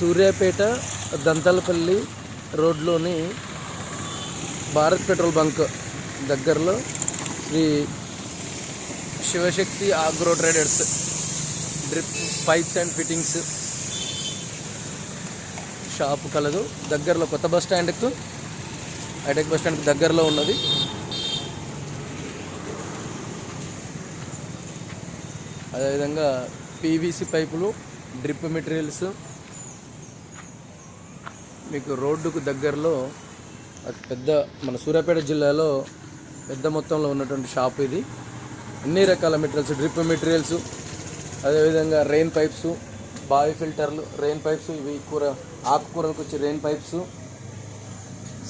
సూర్యాపేట దంతాలపల్లి రోడ్లోని Bharat petrol bunk దగ్గరలో Shri Shivashakti agro traders drip pipes and fittings shop కలదు. దగ్గరలో కొత్త బస్ స్టాండ్కు హైటెక్ బస్ స్టాండ్కి దగ్గరలో ఉన్నది. అదేవిధంగా పీవీసీ పైపులు, డ్రిప్ మెటీరియల్స్ మీకు రోడ్డుకు దగ్గరలో అతి పెద్ద మన సూర్యాపేట జిల్లాలో పెద్ద మొత్తంలో ఉన్నటువంటి షాప్ ఇది. అన్ని రకాల మెటీరియల్స్, డ్రిప్ మెటీరియల్స్, అదేవిధంగా రెయిన్ పైప్స్, బావి ఫిల్టర్లు, రెయిన్ పైప్స్, ఇవి ఆకుకూరలకు వచ్చే రెయిన్ పైప్స్,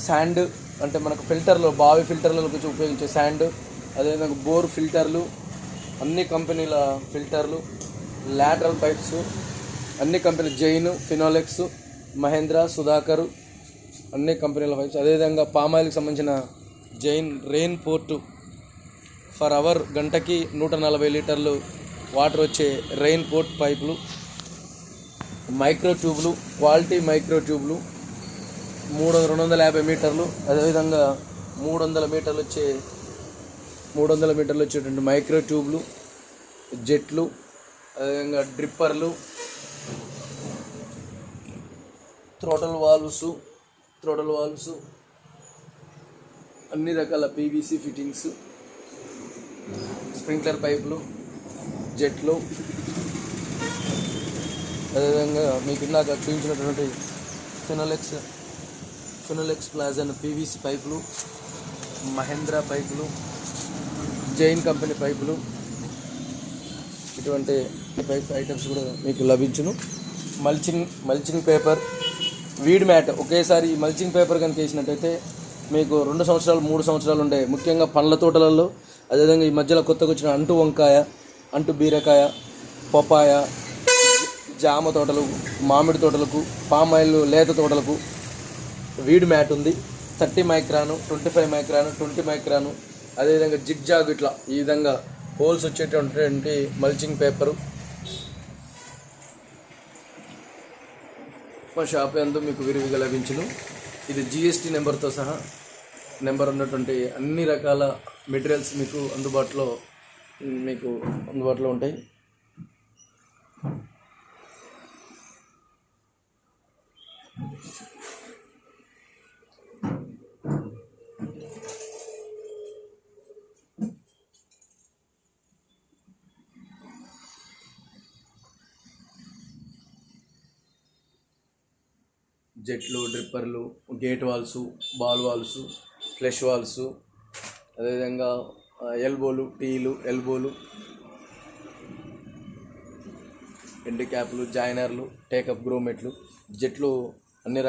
శాండ్ అంటే మనకు ఫిల్టర్లు, బావి ఫిల్టర్లకు వచ్చి ఉపయోగించే శాండ్, అదేవిధంగా బోర్ ఫిల్టర్లు, అన్ని కంపెనీల ఫిల్టర్లు, లాటరల్ పైప్స్, అన్ని కంపెనీలు, జైన్, ఫినోలెక్స్, మహేంద్ర, సుధాకర్, అన్ని కంపెనీల పైప్స్. అదేవిధంగా పామాయిల్కి సంబంధించిన Jain rain port for hour గంటకి 140 లీటర్లు వాటర్ వచ్చే రెయిన్ పోర్ట్ పైపులు, మైక్రో ట్యూబ్లు, క్వాలిటీ మైక్రో ట్యూబ్లు 250 మీటర్లు, అదేవిధంగా 300 మీటర్లు వచ్చేటువంటి మైక్రో ట్యూబ్లు, జెట్లు, అదేవిధంగా డ్రిప్పర్లు, థ్రోటల్ వాల్వ్స్, అన్ని రకాల పీవీసీ ఫిట్టింగ్స్, స్ప్రింక్లర్ పైపులు, జెట్లు, అదేవిధంగా మీకు ఇందాక చూపించినటువంటి ఫినోలెక్స్ ప్లాజా పీవీసీ పైపులు, మహేంద్ర పైపులు, జైన్ కంపెనీ పైపులు, ఇటువంటి పైప్ ఐటమ్స్ కూడా మీకు లభించును. Mulching paper, weed mat. ఒకేసారి ఈ మల్చింగ్ పేపర్ కనుక వేసినట్టయితే మీకు 2 సంవత్సరాలు 3 సంవత్సరాలు ఉండే, ముఖ్యంగా పండ్ల తోటలలో, అదేవిధంగా ఈ మధ్యలో కొత్తగా వచ్చిన అంటు వంకాయ, అంటు బీరకాయ, పపాయ, జామ తోటలు, మామిడి తోటలకు, పామాయిల్ లేత తోటలకు వీడ్ మ్యాట్ ఉంది. 30 మైక్రాను, 25 మైక్రాను, 20 మైక్రాను, అదేవిధంగా జిగ్జాగ్, ఇట్లా ఈ విధంగా హోల్స్ వచ్చేటటువంటి మల్చింగ్ పేపరు మా షాప్ యందు మీకు విరివిగా లభించును. ఇది GST నెంబర్తో సహా ఉన్నటువంటి అన్ని రకాల మెటీరియల్స్ మీకు అందుబాటులో ఉంటాయి. జెట్లు, డ్రిప్పర్లు, gate valves, ball valves, flush valves, అదేవిధంగా ఎల్బోలు, టీలు, ఎల్బోలు, ఎండ్ క్యాప్లు, జాయినర్లు, టేకప్ గ్రోమెట్లు, జెట్లు, అన్ని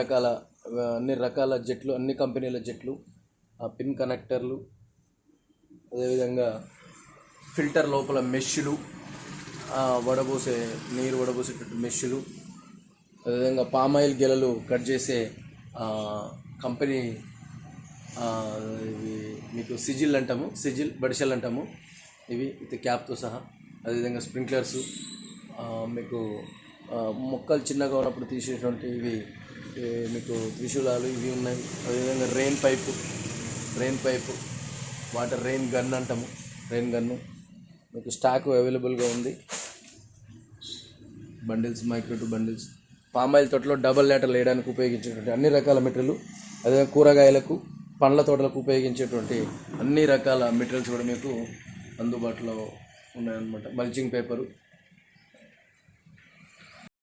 రకాల జెట్లు, అన్ని కంపెనీల జెట్లు, పిన్ కనెక్టర్లు, అదేవిధంగా ఫిల్టర్ లోపల మెష్లు, నీరు వడబోసేటట్టు మెష్లు, అదేవిధంగా పామాయిల్ గెలలు కట్ చేసే కంపెనీ ఇవి మీకు సిజిల్ బడిసెల్ అంటాము, ఇవి విత్ క్యాప్తో సహా. అదేవిధంగా స్ప్రింక్లర్స్, మీకు మొక్కలు చిన్నగా ఉన్నప్పుడు తీసేటువంటి ఇవి మీకు త్రిశూలాలు ఇవి ఉన్నాయి. అదేవిధంగా rain pipe, water rain gun అంటాము, రెయిన్ గన్ను మీకు స్టాక్ అవైలబుల్గా ఉంది. బండిల్స్, మైక్రో 2 బండిల్స్, పామాయిల్ తోటలో డబల్ లేటర్లు వేయడానికి ఉపయోగించేటువంటి అన్ని రకాల మెటీరియల్, అదేవిధంగా కూరగాయలకు, పండ్ల తోటలకు ఉపయోగించేటువంటి అన్ని రకాల మెటీరియల్స్ కూడా మీకు అందుబాటులో ఉన్నాయన్నమాట. Mulching paper,